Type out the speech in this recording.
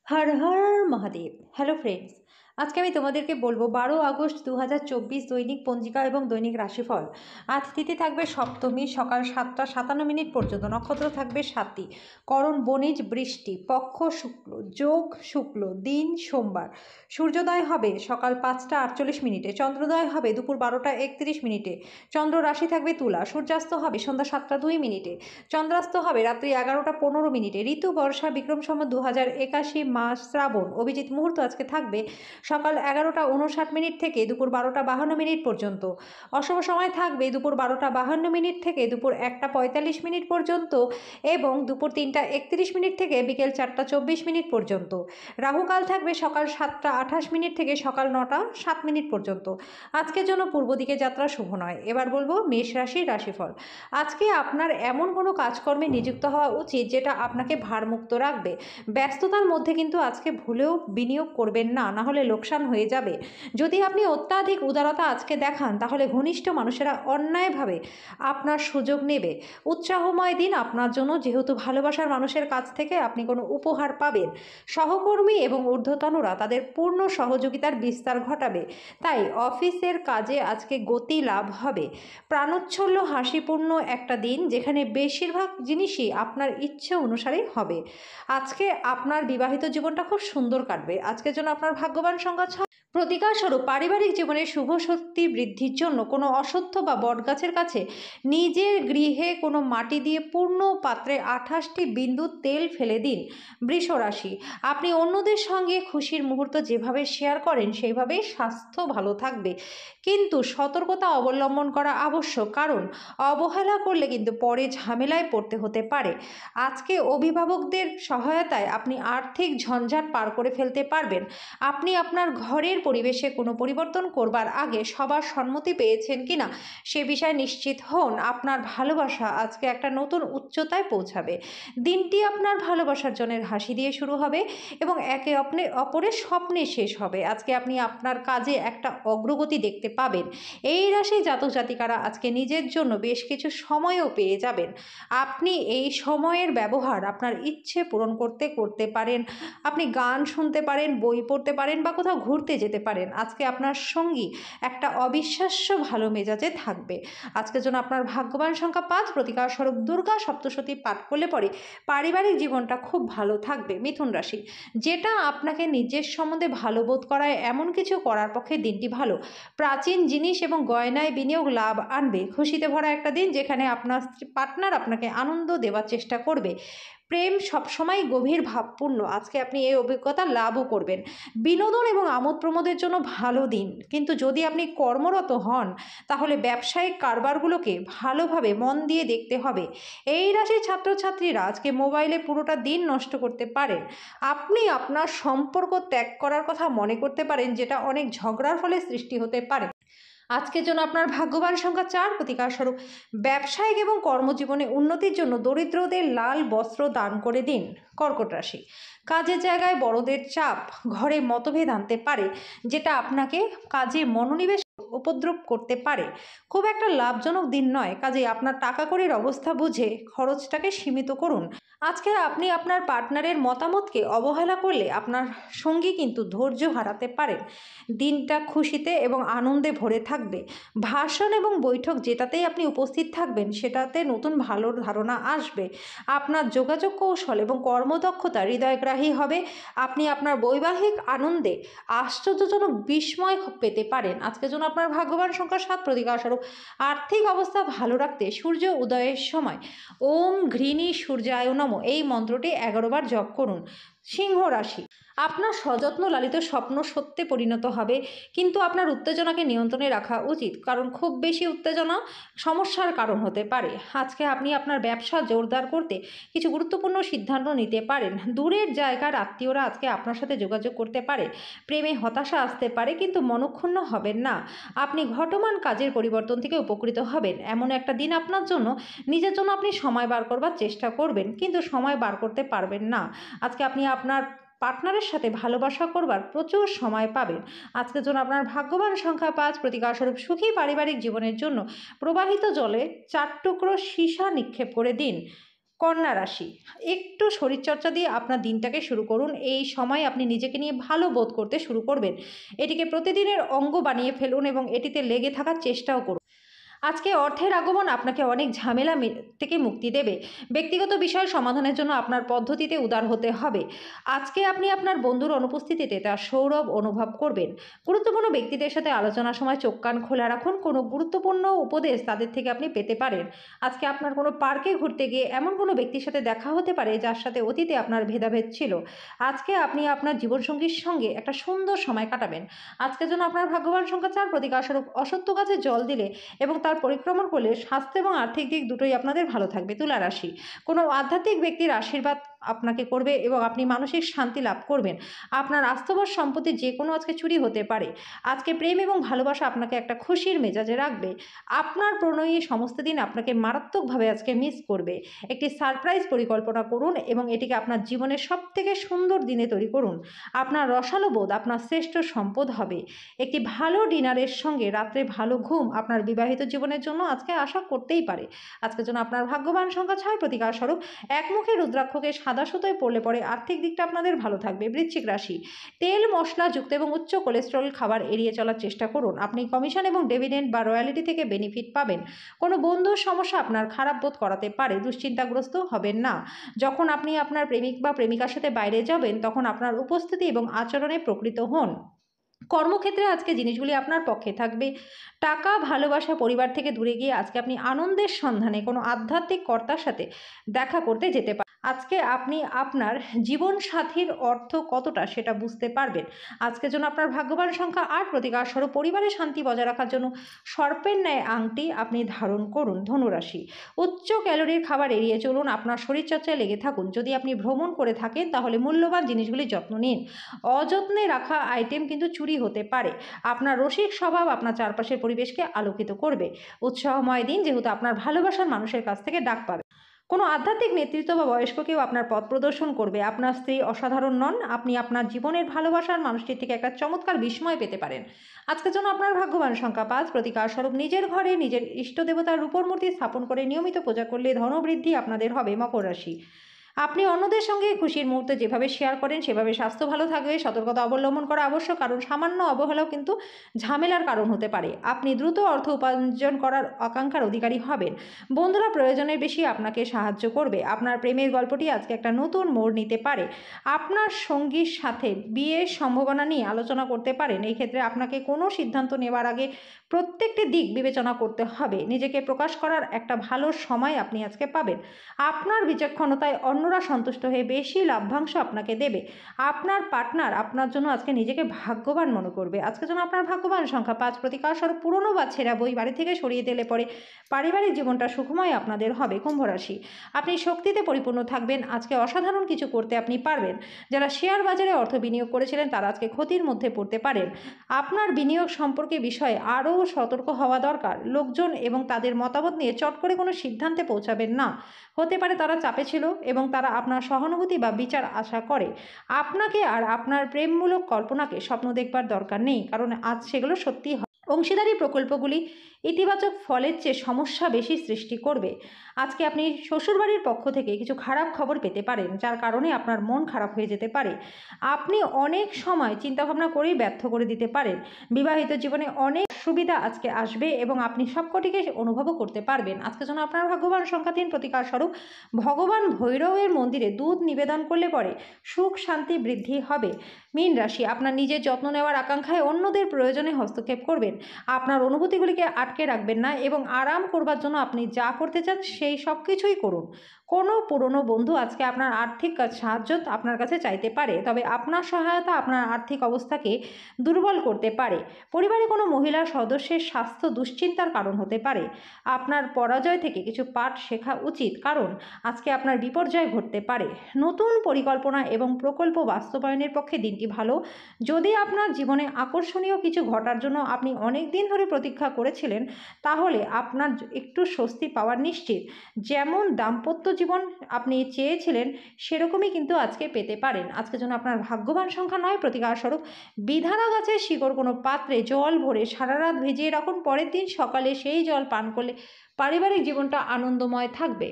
Har Har Mahadev. Hello friends, আজকে আমি তোমাদেরকে বলবো 12 আগস্ট 2024 দৈনিক পঞ্জিকা এবং দৈনিক রাশিফল। আজ তিথি থাকবে সপ্তমী, সকাল 7টা 57 পর্যন্ত। নক্ষত্র থাকবে 7টি। করণ বণিজ, বৃষ্টি। পক্ষ শুক্ল, যোগ শুক্ল। দিন সোমবার। সূর্যোদয় হবে সকাল 5টা 48 চন্দ্রোদয় হবে দুপুর 12টা 31। চন্দ্র রাশি থাকবে তুলা। সূর্যাস্ত হবে সন্ধ্যা 7টা 2। চন্দ্রাস্ত হবে রাত্রি 11টা 15। ঋতু বর্ষা, বিক্রম সম্বত 2081, মাস শ্রাবণ। অভিজিৎ মুহূর্ত আজকে থাকবে সকাল 11টা 59 থেকে দুপুর 12টা 52 পর্যন্ত। অশুভ সময় থাকবে দুপুর 12টা 52 থেকে দুপুর 1টা 45 পর্যন্ত এবং দুপুর 3টা 31 থেকে বিকেল 4টা 24 পর্যন্ত। রাহুকাল থাকবে সকাল 7টা 28 থেকে সকাল 9টা 7 পর্যন্ত। আজকের জন্য পূর্ব দিকে যাত্রা শুভ নয়। এবার বলবো মেষ রাশির রাশিফল। আজকে আপনার এমন কোনো কাজকর্মে নিযুক্ত হওয়া উচিত যেটা আপনাকে ভারমুক্ত রাখবে। ব্যস্ততার মধ্যে কিন্তু আজকে ভুলেও বিনিয়োগ করবেন না, না হলে লোকসান হয়ে যাবে। যদি আপনি অত্যাধিক উদারতা আজকে দেখান তাহলে ঘনিষ্ঠ মানুষেরা অন্যায়ভাবে আপনার সুযোগ নেবে। উৎসাহময় দিন আপনার জন্য, যেহেতু ভালোবাসার মানুষের কাছ থেকে আপনি কোনো উপহার পাবেন। সহকর্মী এবং ঊর্ধ্বতনরা তাদের পূর্ণ সহযোগিতার বিস্তার ঘটাবে, তাই অফিসের কাজে আজকে গতি লাভ হবে। প্রাণোচ্ছল্য হাসিপূর্ণ একটা দিন, যেখানে বেশিরভাগ জিনিসই আপনার ইচ্ছে অনুসারে হবে। আজকে আপনার বিবাহিত জীবনটা খুব সুন্দর কাটবে। আজকের জন্য আপনার ভাগ্যবান সংখ্যা 6। প্রতিকারস্বরূপ পারিবারিক জীবনে শুভ শক্তি বৃদ্ধির জন্য কোনো অশ্বত্থ বা বটগাছের কাছে নিজের গৃহে কোনো মাটি দিয়ে পূর্ণ পাত্রে 28টি বিন্দু তেল ফেলে দিন। বৃষ রাশি, আপনি অন্যদের সঙ্গে খুশির মুহূর্ত যেভাবে শেয়ার করেন সেইভাবেই স্বাস্থ্য ভালো থাকবে, কিন্তু সতর্কতা অবলম্বন করা আবশ্যক, কারণ অবহেলা করলে কিন্তু পরে ঝামেলায় পড়তে হতে পারে। আজকে অভিভাবকদের সহায়তায় আপনি আর্থিক ঝঞ্ঝাট পার করে ফেলতে পারবেন। আপনি আপনার ঘরের পরিবেশে কোনো পরিবর্তন করবার আগে সবার সম্মতি পেয়েছেন কিনা সে বিষয়ে নিশ্চিত হন। আপনার ভালোবাসা আজকে একটা নতুন উচ্চতায় পৌঁছাবে। দিনটি আপনার ভালোবাসার জনের হাসি দিয়ে শুরু হবে এবং একে অপরের স্বপ্নে শেষ হবে। আজকে আপনি আপনার কাজে একটা অগ্রগতি দেখতে পাবেন। এই রাশি জাতক জাতিকারা আজকে নিজের জন্য বেশ কিছু সময়ও পেয়ে যাবেন। আপনি এই সময়ের ব্যবহার আপনার ইচ্ছে পূরণ করতে পারেন। আপনি গান শুনতে পারেন, বই পড়তে পারেন বা কোথাও ঘুরতে যেতে পারেন। আজকে আপনার সঙ্গী একটা অবিশ্বাস্য ভালো মেজাজে থাকবে। আজকের জন্য আপনার ভাগ্যবান সংখ্যা 5। প্রতিকার স্বরূপ দুর্গা সপ্তশতী পাঠ করলে পরে পারিবারিক জীবনটা খুব ভালো থাকবে। মিথুন রাশি, যেটা আপনাকে নিজের সম্বন্ধে ভালো বোধ করায় এমন কিছু করার পক্ষে দিনটি ভালো। প্রাচীন জিনিস এবং গয়নায় বিনিয়োগ লাভ আনবে। খুশিতে ভরা একটা দিন, যেখানে আপনার পার্টনার আপনাকে আনন্দ দেওয়ার চেষ্টা করবে। প্রেম সবসময় গভীর ভাবপূর্ণ। আজকে আপনি এই অভিজ্ঞতা লাভও করবেন। বিনোদন এবং আমোদ প্রমোদের জন্য ভালো দিন, কিন্তু যদি আপনি কর্মরত হন তাহলে ব্যবসায়িক কারবারগুলোকে ভালোভাবে মন দিয়ে দেখতে হবে। এই রাশির ছাত্রছাত্রীরা আজকে মোবাইলে পুরোটা দিন নষ্ট করতে পারেন। আপনি আপনার সম্পর্ক ত্যাগ করার কথা মনে করতে পারেন, যেটা অনেক ঝগড়ার ফলে সৃষ্টি হতে পারে। আজকের জন্য আপনার ভাগ্যবান সংখ্যা 4। প্রতিকার স্বরূপ ব্যবসায়িক এবং কর্মজীবনে উন্নতির জন্য দরিদ্রদের লাল বস্ত্র দান করে দিন। কর্কট রাশি, কাজের জায়গায় বড়দের চাপ ঘরে মতভেদ আনতে পারে, যেটা আপনাকে কাজে মনোনিবেশ উপদ্রব করতে পারে। খুব একটা লাভজনক দিন নয়, কাজে আপনার টাকা কড়ির অবস্থা বুঝে খরচটাকে সীমিত করুন। আজকে আপনি আপনার পার্টনারের মতামতকে অবহেলা করলে আপনার সঙ্গী কিন্তু ধৈর্য হারাতে পারেন। দিনটা খুশিতে এবং আনন্দে ভরে থাকবে। ভাষণ এবং বৈঠক যেটাতেই আপনি উপস্থিত থাকবেন সেটাতে নতুন ভালো ধারণা আসবে। আপনার যোগাযোগ কৌশল এবং কর্মদক্ষতা হৃদয়গ্রাহী হবে। আপনি আপনার বৈবাহিক আনন্দে আশ্চর্যজনক বিস্ময় পেতে পারেন। আজকের জন্য আপনার ভাগ্যবান সংখ্যা 7। প্রতিকার স্বরূপ আর্থিক অবস্থা ভালো রাখতে সূর্য উদয়ের সময় ওম ঘৃণী সূর্যায় নমঃ এই মন্ত্রটি 11 বার জপ করুন। সিংহ রাশি, আপনার সযত্ন লালিত স্বপ্ন সত্যে পরিণত হবে, কিন্তু আপনার উত্তেজনাকে নিয়ন্ত্রণে রাখা উচিত, কারণ খুব বেশি উত্তেজনা সমস্যার কারণ হতে পারে। আজকে আপনি আপনার ব্যবসা জোরদার করতে কিছু গুরুত্বপূর্ণ সিদ্ধান্ত নিতে পারেন। দূরের জায়গার আত্মীয়রা আজকে আপনার সাথে যোগাযোগ করতে পারে। প্রেমে হতাশা আসতে পারে, কিন্তু মনক্ষুণ্ণ হবেন না। আপনি ঘটমান কাজের পরিবর্তন থেকে উপকৃত হবেন। এমন একটা দিন আপনার জন্য, নিজের জন্য আপনি সময় বার করবার চেষ্টা করবেন, কিন্তু সময় বার করতে পারবেন না। আজকে আপনি আপনার পার্টনারের সাথে ভালোবাসা করবার প্রচুর সময় পাবেন। আজকের জন্য আপনার ভাগ্যবান সংখ্যা 5। প্রতিকার স্বরূপ সুখী পারিবারিক জীবনের জন্য প্রবাহিত জলে 4 টুকরো সীসা নিক্ষেপ করে দিন। কন্যা রাশি, একটু শরীরচর্চা দিয়ে আপনার দিনটাকে শুরু করুন। এই সময় আপনি নিজেকে নিয়ে ভালো বোধ করতে শুরু করবেন। এটিকে প্রতিদিনের অঙ্গ বানিয়ে ফেলুন এবং এটিতে লেগে থাকার চেষ্টাও করুন। আজকে অর্থের আগমন আপনাকে অনেক ঝামেলা থেকে মুক্তি দেবে। ব্যক্তিগত বিষয় সমাধানের জন্য আপনার পদ্ধতিতে উদার হতে হবে। আজকে আপনি আপনার বন্ধুর অনুপস্থিতিতে তার সৌরভ অনুভব করবেন। গুরুত্বপূর্ণ ব্যক্তিদের সাথে আলোচনার সময় চোখ কান খোলা রাখুন। কোনো গুরুত্বপূর্ণ উপদেশ তাদের থেকে আপনি পেতে পারেন। আজকে আপনার কোনো পার্কে ঘুরতে গিয়ে এমন কোনো ব্যক্তির সাথে দেখা হতে পারে যার সাথে অতীতে আপনার ভেদাভেদ ছিল। আজকে আপনি আপনার জীবনসঙ্গীর সঙ্গে একটা সুন্দর সময় কাটাবেন। আজকের জন্য আপনার ভাগ্যবান সংখ্যা ৪, প্রতিকারস্বরূপ অসত্য গাছে জল দিলে এবং তার পরিক্রমণ করলে স্বাস্থ্য এবং আর্থিক দিক দুটোই আপনাদের ভালো থাকবে। তুলা রাশি, কোনো আধ্যাত্মিক ব্যক্তির আশীর্বাদ আপনাকে করবে এবং আপনি মানসিক শান্তি লাভ করবেন। আপনার আস্থাবর সম্পত্তি যে কোনো আজকে চুরি হতে পারে। আজকে প্রেম এবং ভালোবাসা আপনাকে একটা খুশির মেজাজে রাখবে। আপনার প্রণয়ী সমস্ত দিন আপনাকে মারাত্মকভাবে আজকে মিস করবে। একটি সারপ্রাইজ পরিকল্পনা করুন এবং এটিকে আপনার জীবনের সবথেকে সুন্দর দিনে তৈরি করুন। আপনার রসালো বোধ আপনার শ্রেষ্ঠ সম্পদ হবে। একটি ভালো ডিনারের সঙ্গে রাত্রে ভালো ঘুম আপনার বিবাহিত জীবনের জন্য আজকে আশা করতেই পারে। আজকের জন্য আপনার ভাগ্যবান সংখ্যা ৬, প্রতিকার স্বরূপ একমুখী রুদ্রাক্ষকে সাদা সুতোয় পড়লে পরে আর্থিক দিকটা আপনাদের ভালো থাকবে। বৃশ্চিক রাশি, তেল মশলাযুক্ত এবং উচ্চ কোলেস্টেরল খাবার এড়িয়ে চলার চেষ্টা করুন। আপনি কমিশন এবং ডিভিডেন্ড বা রয়্যালিটি থেকে বেনিফিট পাবেন। কোনো বন্ধুর সমস্যা আপনার খারাপ বোধ করাতে পারে। দুশ্চিন্তাগ্রস্ত হবেন না। যখন আপনি আপনার প্রেমিক বা প্রেমিকার সাথে বাইরে যাবেন তখন আপনার উপস্থিতি এবং আচরণে প্রকৃত হন। কর্মক্ষেত্রে আজকে জিনিসগুলি আপনার পক্ষে থাকবে। টাকা, ভালোবাসা, পরিবার থেকে দূরে গিয়ে আজকে আপনি আনন্দের সন্ধানে কোনো আধ্যাত্মিক কর্তার সাথে দেখা করতে যেতে পারেন। আজকে আপনি আপনার জীবনসাথীর অর্থ কতটা সেটা বুঝতে পারবেন। আজকের জন্য আপনার ভাগ্যবান সংখ্যা ৮, প্রতিকার স্বরূপ পরিবারের শান্তি বজায় রাখার জন্য সর্পের ন্যায় আংটি আপনি ধারণ করুন। ধনুরাশি, উচ্চ ক্যালোরির খাবার এড়িয়ে চলুন। আপনার শরীরচর্চায় লেগে থাকুন। যদি আপনি ভ্রমণ করে থাকেন তাহলে মূল্যবান জিনিসগুলির যত্ন নিন। অযত্নে রাখা আইটেম কিন্তু চুরি হতে পারে। আপনার রসিক স্বভাব আপনার চারপাশের পরিবেশকে আলোকিত করবে। উৎসাহময় দিন, যেহেতু আপনার ভালোবাসার মানুষের কাছ থেকে ডাক পাবে। কোনো আধ্যাত্মিক নেতৃত্ব বা বয়স্ক কেউ আপনার পথ প্রদর্শন করবে। আপনার স্ত্রী অসাধারণ নন। আপনি আপনার জীবনের ভালোবাসার মানুষটির থেকে একটা চমৎকার বিস্ময় পেতে পারেন। আজকের জন্য আপনার ভাগ্যবান সংখ্যা ৫, প্রতিকার স্বরূপ নিজের ঘরে নিজের ইষ্ট দেবতার রূপোর মূর্তি স্থাপন করে নিয়মিত পূজা করলে ধনবৃদ্ধি আপনাদের হবে। মকর রাশি, আপনি অন্যদের সঙ্গে খুশির মুহূর্তে যেভাবে শেয়ার করেন সেভাবে স্বাস্থ্য ভালো থাকবে। সতর্কতা অবলম্বন করা আবশ্যক, কারণ সামান্য অবহেলাও কিন্তু ঝামেলার কারণ হতে পারে। আপনি দ্রুত অর্থ উপার্জন করার আকাঙ্ক্ষার অধিকারী হবেন। বন্ধুরা প্রয়োজনের বেশি আপনাকে সাহায্য করবে। আপনার প্রেমের গল্পটি আজকে একটা নতুন মোড় নিতে পারে। আপনার সঙ্গীর সাথে বিয়ের সম্ভাবনা নিয়ে আলোচনা করতে পারেন। এই ক্ষেত্রে আপনাকে কোনো সিদ্ধান্ত নেওয়ার আগে প্রত্যেকটি দিক বিবেচনা করতে হবে। নিজেকে প্রকাশ করার একটা ভালো সময় আপনি আজকে পাবেন। আপনার বিচক্ষণতায় অন্যরা সন্তুষ্ট হয়ে বেশি লাভ্যাংশ আপনাকে দেবে। আপনার পার্টনার আপনার জন্য আজকে নিজেকে ভাগ্যবান মনে করবে। আজকের জন্য আপনার ভাগ্যবান সংখ্যা ৫, প্রতিকার স্বরূপ পুরনো বা ছেঁড়া বই বাড়ি থেকে সরিয়ে দিলে পরে পারিবারিক জীবনটা সুখময় আপনাদের হবে। কুম্ভ রাশি, আপনি শক্তিতে পরিপূর্ণ থাকবেন। আজকে অসাধারণ কিছু করতে আপনি পারবেন। যারা শেয়ার বাজারে অর্থ বিনিয়োগ করেছিলেন তারা আজকে ক্ষতির মধ্যে পড়তে পারেন। আপনার বিনিয়োগ সম্পর্কে বিষয়ে আরও সতর্ক হওয়া দরকার। লোকজন এবং তাদের মতামত নিয়ে চট করে কোনো সিদ্ধান্তে পৌঁছাবেন না। হতে পারে তারা চাপে ছিল এবং তারা আপনার সহানুভূতি বা বিচার আশা করে। আপনাকে আর আপনার প্রেমমূলক কল্পনাকে স্বপ্ন দেখবার দরকার নেই, কারণ আজ সেগুলো সত্যি হয়। অংশীদারি প্রকল্পগুলি ইতিবাচক ফলের চেয়ে সমস্যা বেশি সৃষ্টি করবে। আজকে আপনি শ্বশুরবাড়ির পক্ষ থেকে কিছু খারাপ খবর পেতে পারেন, যার কারণে আপনার মন খারাপ হয়ে যেতে পারে। আপনি অনেক সময় চিন্তাভাবনা করেই ব্যর্থ করে দিতে পারেন। বিবাহিত জীবনে অনেক সুবিধা আজকে আসবে এবং আপনি সবকটিকে অনুভবও করতে পারবেন। আজকের জন্য আপনার ভাগ্যবান সংখ্যা ৩, প্রতিকার স্বরূপ ভগবান ভৈরবের মন্দিরে দুধ নিবেদন করলে পরে সুখ শান্তি বৃদ্ধি হবে। মীন রাশি, আপনার নিজের যত্ন নেওয়ার আকাঙ্ক্ষায় অন্যদের প্রয়োজনে হস্তক্ষেপ করবেন। আপনার অনুভূতিগুলিকে আটকে রাখবেন না এবং আরাম করবার জন্য আপনি যা করতে চান সেই সব কিছুই করুন। কোনো পুরনো বন্ধু আজকে আপনার আর্থিক সাহায্য আপনার কাছে চাইতে পারে, তবে আপনার সহায়তা আপনার আর্থিক অবস্থাকে দুর্বল করতে পারে। পরিবারে কোনো মহিলা সদস্যের স্বাস্থ্য দুশ্চিন্তার কারণ হতে পারে। আপনার পরাজয় থেকে কিছু পাঠ শেখা উচিত, কারণ আজকে আপনার বিপর্যয় ঘটতে পারে। নতুন পরিকল্পনা এবং প্রকল্প বাস্তবায়নের পক্ষে দিনটি ভালো। যদি আপনার জীবনে আকর্ষণীয় কিছু ঘটার জন্য আপনি অনেক দিন ধরে প্রতীক্ষা করেছিলেন, তাহলে আপনার একটু স্বস্তি পাওয়া নিশ্চিত। যেমন দাম্পত্য জীবন আপনি চেয়েছিলেন সেরকমই কিন্তু আজকে পেতে পারেন। আজকের জন্য আপনার ভাগ্যবান সংখ্যা ৯, প্রতিকার স্বরূপ বিধানা গাছের শিকড় কোনো পাত্রে জল ভরে সারা রাত ভিজিয়ে রাখুন। পরের দিন সকালে সেই জল পান করলে পারিবারিক জীবনটা আনন্দময় থাকবে।